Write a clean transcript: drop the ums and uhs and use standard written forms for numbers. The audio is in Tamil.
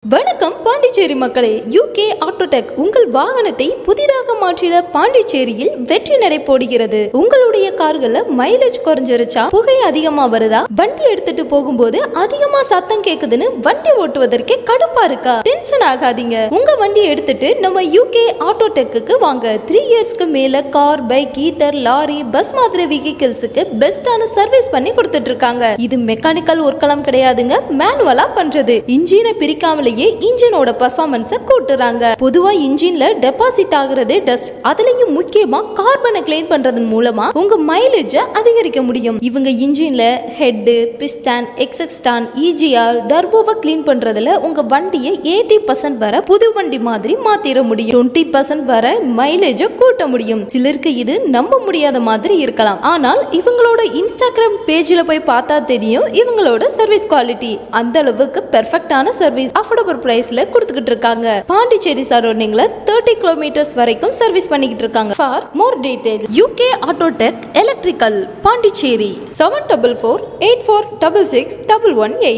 வணக்கம் பாண்டிச்சேரி மக்களே. யூகே ஆட்டோடெக் உங்கள் வாகனத்தை புதிதாக மாற்றிட பாண்டிச்சேரியில் வெற்றி நடை போடுகிறது. உங்களுடைய கார்கள மைலேஜ் குறைஞ்சிருச்சா, புகை அதிகமா வருதா, வண்டி எடுத்துட்டு போகும்போது அதிகமா சத்தம் கேக்குதுன்னு வண்டி ஓட்டுவதற்கே கடுப்பா இருக்கா? டென்ஷன் ஆகாதீங்க. உங்க வண்டி எடுத்துட்டு நம்ம யூகே ஆட்டோடெக்கு வாங்க. 3 இயர்ஸ்க்கு மேல car, bike, ether, lorry, bus மாதிரி வெஹிக்கிள்ஸுக்கு பெஸ்டான சர்வீஸ் பண்ணி கொடுத்துட்டு இருக்காங்க. இது மெக்கானிக்கல் ஒர்க்கெல்லாம் கிடையாதுங்க, மேனுவலா பண்றது. இன்ஜினை பிரிக்காமலே இன்ஜினோட பெர்ஃபார்மன்ஸை கூட்டுறாங்க. பொதுவா இன்ஜின்ல டெபாசிட் ஆகுறது டஸ்ட், அதுலயும் முக்கியமா கார்பனை கிளீன் பண்றதன் மூலமா உங்க மைலேஜ் அதிகரிக்க முடியும். இவங்க இன்ஜின்ல ஹெட், பிஸ்டன், எக்ஸாஸ்ட், இஜிஆர், டர்போவை கிளீன் பண்றதுல உங்க வண்டியை 80% வரை புது வண்டி மாதிரி மாத்திர முடியும். 20% வரை மைலேஜ் கூட்ட முடியும். சிலருக்கு இது நம்ப முடியாத மாதிரி இருக்கலாம், ஆனால் இவங்களோட இன்ஸ்டாகிராம் பேஜ்ல போய் பார்த்தா தெரியும் இவங்களோட சர்வீஸ் குவாலிட்டி. அந்த அளவுக்கு பெர்ஃபெக்ட்டான சர்வீஸ் பிரைஸ்ல கொடுத்துக்கிட்டு இருக்காங்க. பாண்டிச்சேரி சரௌண்டிங்ல 30 கிலோமீட்டர்ஸ் வரைக்கும் சர்வீஸ் பண்ணிக்கிட்டு இருக்காங்க. For more detail, UK Autotech electrical, Pondicherry 744-8466-118.